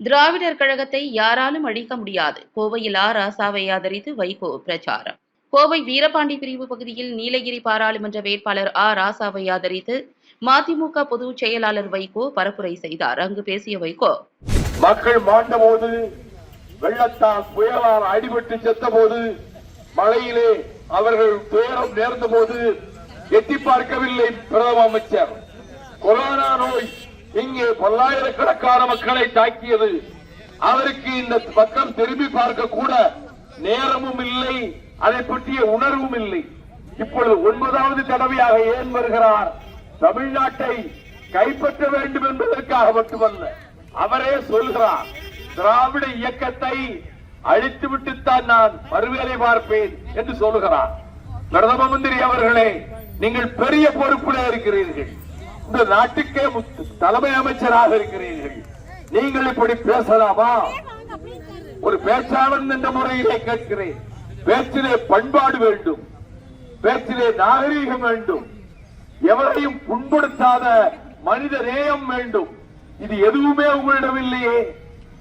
திராவிடர் கழகத்தை யாராலும் அழிக்க முடியாது. கோவையில் ராசாவை ஆதரித்து வைகோ பிரச்சாரம். கோவை வீரபாண்டி பிரிவு பகுதியில் நீலகிரி பாராளுமன்ற வேட்பாளர் ராசாவை ஆதரித்து மதிமுக பொதுச் செயலாளர் வைகோ பரப்புரை செய்தார். அங்கு பேசிய வைகோ, மக்கள் மாண்டபோது, வெள்ளத்தால் புயலால் அடிபட்டு செத்தபோது, மழையிலே அவர்கள் துயரம் நேர்ந்த போது எட்டி பார்க்கவில்லை பிரதம அமைச்சர். கொரோனா நோய் இங்கே பல்லாயிரக்கணக்கான மக்களை தாக்கியது. அவருக்கு இந்த பக்கம் திரும்பி பார்க்க கூட நேரமும் இல்லை, அதை பற்றிய உணர்வும் இல்லை. இப்பொழுது 9வது தடவையாக ஏன் வருகிறார்? தமிழ்நாட்டை கைப்பற்ற வேண்டும் என்பதற்காக மட்டுமல்ல, அவரே சொல்கிறார், திராவிட இயக்கத்தை அழித்துவிட்டுத்தான் நான் மறுவேலை பார்ப்பேன் என்று சொல்லுகிறார். பிரதம மந்திரி அவர்களே, நீங்கள் பெரிய பொறுப்பில் இருக்கிறீர்கள், இந்த நாட்டுக்கே தலைமை அமைச்சராக இருக்கிறீர்கள். நீங்கள் இப்படி பேசலாமா? ஒரு பேச்சாளர் என்ற முறையிலே கேட்கிறேன். பேச்சிலே பண்பாடு வேண்டும், பேச்சிலே நாகரீகம் வேண்டும், எவரையும் புண்படுத்தாத மனித நேயம் வேண்டும். இது எதுவுமே உங்களிடம் இல்லையே.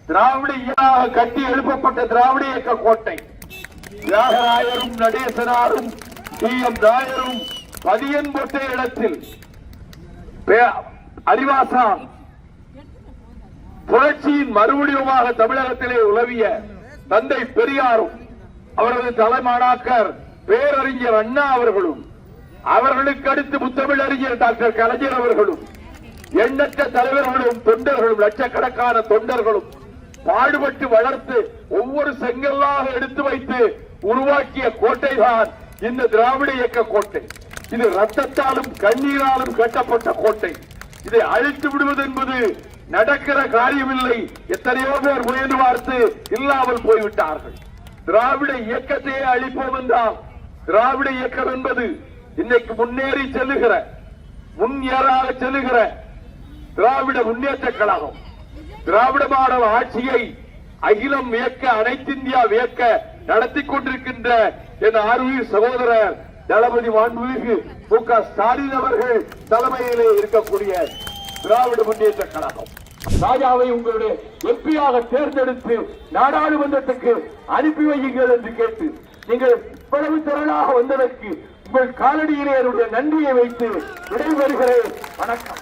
திராவிட இயக்கமாக கட்டி எழுப்பப்பட்ட திராவிட இயக்க கோட்டை, தியாகராயரும் நடேசனாரும் டி.எம். நாயரும் பதியன் போட்ட இடத்தில் அறிவாசான் புரட்சியின் மறுவடிவமாக தமிழகத்திலே உலவிய தந்தை பெரியாரும் அவரது தலைமாணாக்கர் பேரறிஞர் அண்ணா அவர்களும், அவர்களுக்கு அடுத்து முத்தமிழ் அறிஞர் டாக்டர் கலைஞர் அவர்களும், எண்ணற்ற தலைவர்களும் தொண்டர்களும், லட்சக்கணக்கான தொண்டர்களும் பாடுபட்டு வளர்த்து ஒவ்வொரு செங்கல்லாக எடுத்து வைத்து உருவாக்கிய கோட்டைதான் இந்த திராவிட இயக்க கோட்டை. இது ரத்தத்தாலும் கண்ணீராலும் கட்டப்பட்ட கோட்டை. இதை அழித்து விடுவது என்பது நடக்கிற காரியமில்லை. எத்தனையோ பேர் முயன்று பார்த்து இல்லாமல் போய்விட்டார்கள். திராவிட இயக்கத்தையே அழிப்போம் என்றால், திராவிட இயக்கம் என்பது இன்னைக்கு முன்னேறி செல்லுகிற, முன்னேறாக செல்லுகிற திராவிட முன்னேற்ற கழகம், திராவிட மாடல் ஆட்சியை அகிலம் வியக்க, அனைத்திந்தியா வியக்க நடத்தி கொண்டிருக்கின்ற என் ஆர்வீர் சகோதரர் தளபதி மாண்புமிகு மு.க. ஸ்டாலின் அவர்கள் தலைமையிலே இருக்கக்கூடிய திராவிட முன்னேற்ற கழகம் ராஜாவை உங்களுடைய எம்பியாக தேர்ந்தெடுத்து நாடாளுமன்றத்துக்கு அனுப்பி வையுங்கள் என்று கேட்டு நீங்கள் இவ்வளவு திறனாக வந்ததற்கு உங்கள் காலடியிலே என்னுடைய நன்றியை வைத்து விடைபெறுகிறேன். வணக்கம்.